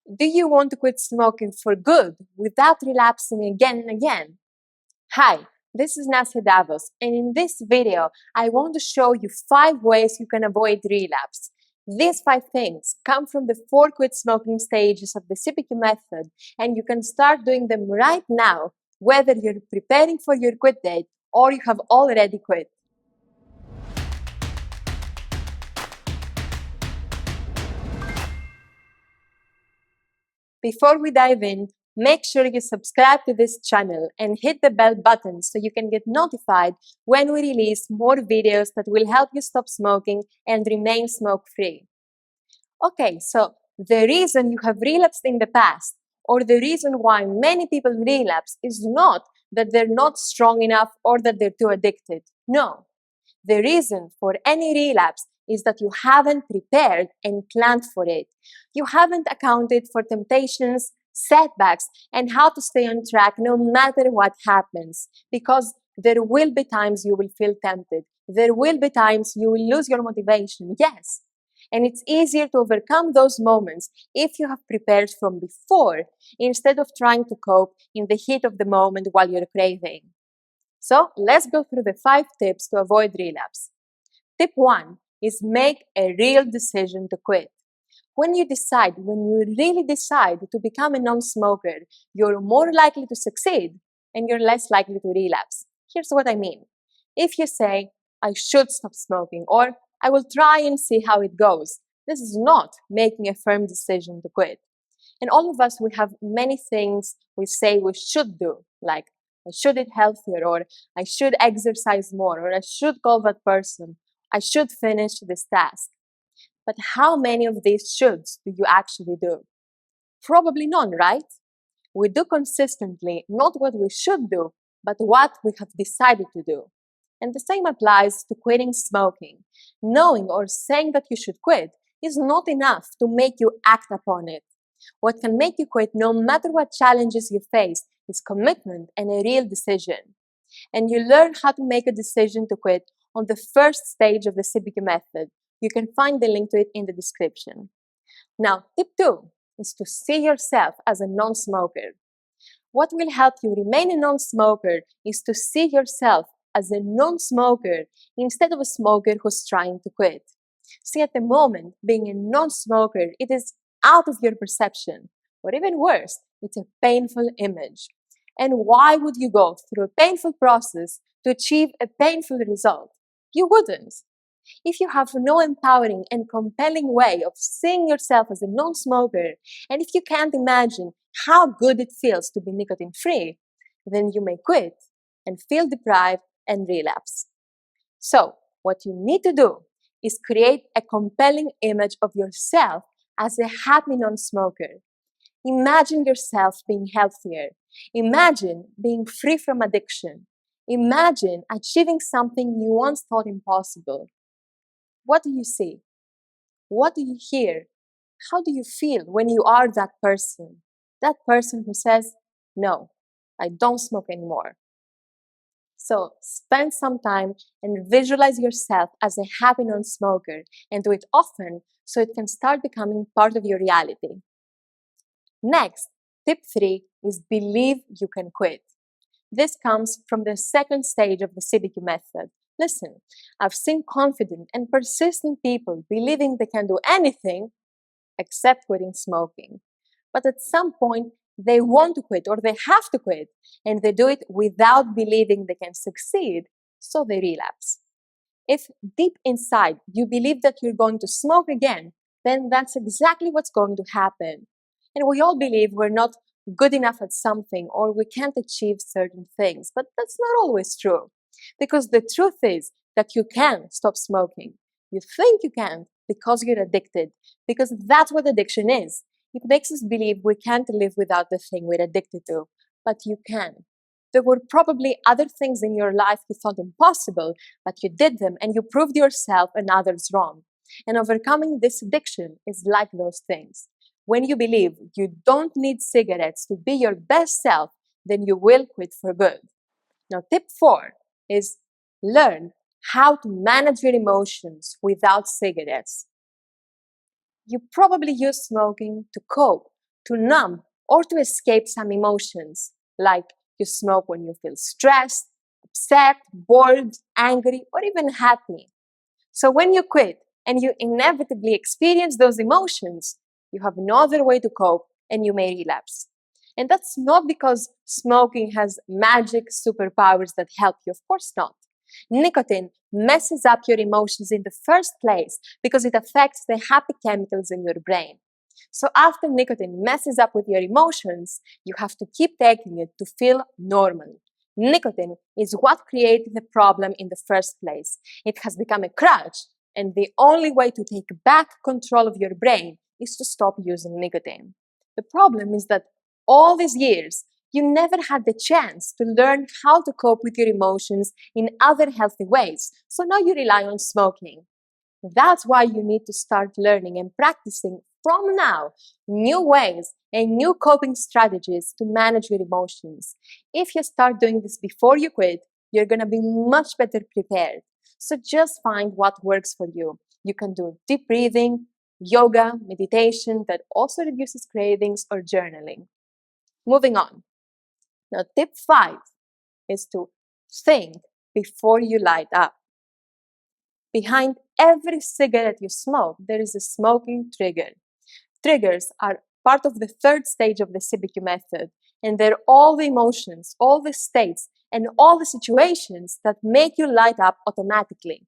Do you want to quit smoking for good without relapsing again and again? Hi, this is Nasia Davos, and in this video, I want to show you 5 ways you can avoid relapse. These 5 things come from the 4 quit smoking stages of the CBQ method, and you can start doing them right now, whether you're preparing for your quit date or you have already quit. Before we dive in, make sure you subscribe to this channel and hit the bell button so you can get notified when we release more videos that will help you stop smoking and remain smoke-free. Okay, so the reason you have relapsed in the past, or the reason why many people relapse, is not that they're not strong enough or that they're too addicted. No. The reason for any relapse is that you haven't prepared and planned for it. You haven't accounted for temptations, setbacks, and how to stay on track no matter what happens. Because there will be times you will feel tempted. There will be times you will lose your motivation, yes. And it's easier to overcome those moments if you have prepared from before instead of trying to cope in the heat of the moment while you're craving. So let's go through the 5 tips to avoid relapse. Tip 1 is make a real decision to quit. When you really decide to become a non-smoker, you're more likely to succeed and you're less likely to relapse. Here's what I mean. If you say, I should stop smoking, or I will try and see how it goes, this is not making a firm decision to quit. And all of us, we have many things we say we should do, like I should eat healthier, or I should exercise more, or I should call that person, I should finish this task. But how many of these shoulds do you actually do? Probably none, right? We do consistently not what we should do, but what we have decided to do. And the same applies to quitting smoking. Knowing or saying that you should quit is not enough to make you act upon it. What can make you quit, no matter what challenges you face, is commitment and a real decision. And you learn how to make a decision to quit on the first stage of the CBQ method. You can find the link to it in the description. Now, tip 2 is to see yourself as a non-smoker. What will help you remain a non-smoker is to see yourself as a non-smoker instead of a smoker who's trying to quit. See, at the moment, being a non-smoker, it is out of your perception, or even worse, it's a painful image. And why would you go through a painful process to achieve a painful result? You wouldn't. If you have no empowering and compelling way of seeing yourself as a non-smoker, and if you can't imagine how good it feels to be nicotine-free, then you may quit and feel deprived and relapse. So, what you need to do is create a compelling image of yourself as a happy non-smoker. Imagine yourself being healthier. Imagine being free from addiction. Imagine achieving something you once thought impossible. What do you see? What do you hear? How do you feel when you are that person? That person who says, no, I don't smoke anymore. So spend some time and visualize yourself as a happy non-smoker and do it often so it can start becoming part of your reality. Next, tip 3 is believe you can quit. This comes from the second stage of the CBQ method. Listen, I've seen confident and persistent people believing they can do anything except quitting smoking. But at some point, they want to quit or they have to quit, and they do it without believing they can succeed, so they relapse. If deep inside you believe that you're going to smoke again, then that's exactly what's going to happen. And we all believe we're not good enough at something or we can't achieve certain things, but that's not always true. Because the truth is that you can stop smoking. You think you can't because you're addicted, because that's what addiction is. It makes us believe we can't live without the thing we're addicted to, but you can. There were probably other things in your life you thought impossible, but you did them and you proved yourself and others wrong. And overcoming this addiction is like those things. When you believe you don't need cigarettes to be your best self, then you will quit for good. Now, tip 4 is learn how to manage your emotions without cigarettes. You probably use smoking to cope, to numb or to escape some emotions, like you smoke when you feel stressed, upset, bored, angry, or even happy. So when you quit and you inevitably experience those emotions, you have no other way to cope and you may relapse. And that's not because smoking has magic superpowers that help you, of course not. Nicotine messes up your emotions in the first place because it affects the happy chemicals in your brain. So after nicotine messes up with your emotions, you have to keep taking it to feel normal. Nicotine is what created the problem in the first place. It has become a crutch, and the only way to take back control of your brain is to stop using nicotine. The problem is that all these years, you never had the chance to learn how to cope with your emotions in other healthy ways, so now you rely on smoking. That's why you need to start learning and practicing from now new ways and new coping strategies to manage your emotions. If you start doing this before you quit, you're going to be much better prepared. So just find what works for you. You can do deep breathing, yoga, meditation that also reduces cravings, or journaling. Moving on. Now, tip 5 is to think before you light up. Behind every cigarette you smoke, there is a smoking trigger. Triggers are part of the third stage of the CBQ method, and they're all the emotions, all the states, and all the situations that make you light up automatically.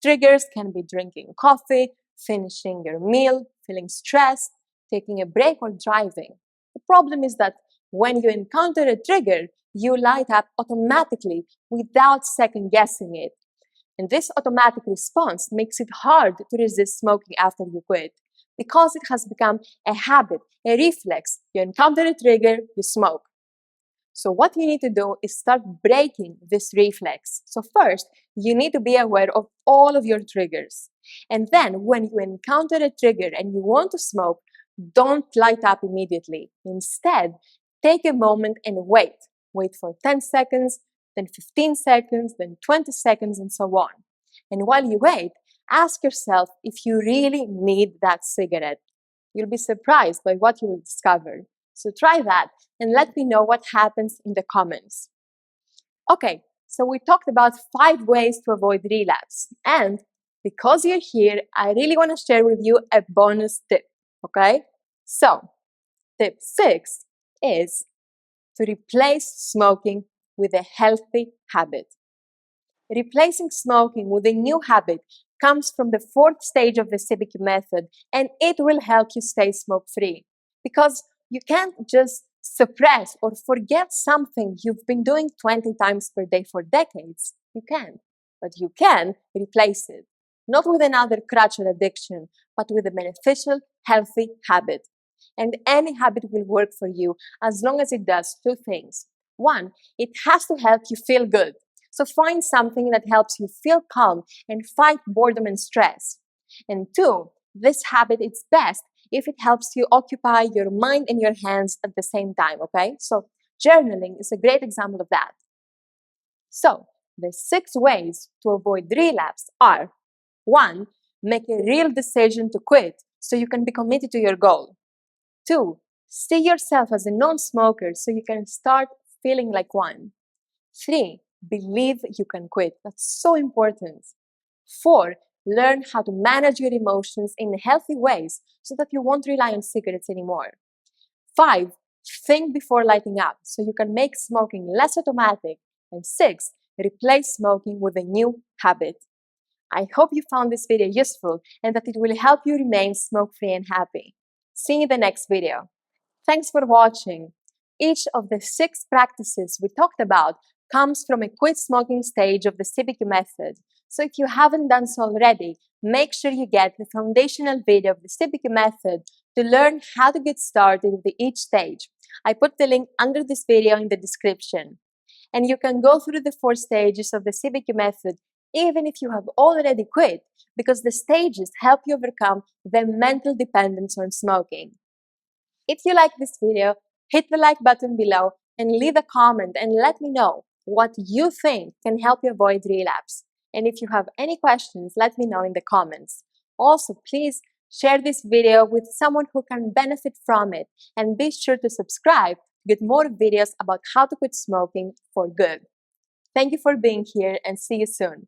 Triggers can be drinking coffee, finishing your meal, feeling stressed, taking a break, or driving. The problem is that when you encounter a trigger, you light up automatically without second guessing it. And this automatic response makes it hard to resist smoking after you quit because it has become a habit, a reflex. You encounter a trigger, you smoke. So what you need to do is start breaking this reflex. So first, you need to be aware of all of your triggers. And then when you encounter a trigger and you want to smoke, don't light up immediately. Instead, take a moment and wait. Wait for 10 seconds, then 15 seconds, then 20 seconds, and so on. And while you wait, ask yourself if you really need that cigarette. You'll be surprised by what you will discover. So try that and let me know what happens in the comments. Okay, so we talked about 5 ways to avoid relapse. And because you're here, I really want to share with you a bonus tip. Okay? So, tip 6 is to replace smoking with a healthy habit. Replacing smoking with a new habit comes from the 4th stage of the CBQ method, and it will help you stay smoke-free. Because you can't just suppress or forget something you've been doing 20 times per day for decades. You can't. But you can replace it. Not with another crutch or addiction, but with a beneficial, healthy habit. And any habit will work for you as long as it does 2 things. 1, it has to help you feel good. So find something that helps you feel calm and fight boredom and stress. And 2, this habit is best if it helps you occupy your mind and your hands at the same time, okay? So journaling is a great example of that. So the 6 ways to avoid relapse are: 1, make a real decision to quit so you can be committed to your goal. 2, see yourself as a non-smoker so you can start feeling like one. 3, believe you can quit. That's so important. 4, learn how to manage your emotions in healthy ways so that you won't rely on cigarettes anymore. 5, think before lighting up so you can make smoking less automatic. And 6, replace smoking with a new habit. I hope you found this video useful and that it will help you remain smoke-free and happy. See you in the next video. Thanks for watching. Each of the 6 practices we talked about comes from a quit smoking stage of the CBQ method. So if you haven't done so already, make sure you get the foundational video of the CBQ method to learn how to get started with each stage. I put the link under this video in the description. And you can go through the 4 stages of the CBQ method even if you have already quit, because the stages help you overcome the mental dependence on smoking. If you like this video, hit the like button below and leave a comment and let me know what you think can help you avoid relapse. And if you have any questions, let me know in the comments. Also, please Share this video with someone who can benefit from it, and be sure to subscribe to get more videos about how to quit smoking for good. Thank you for being here, and see you soon.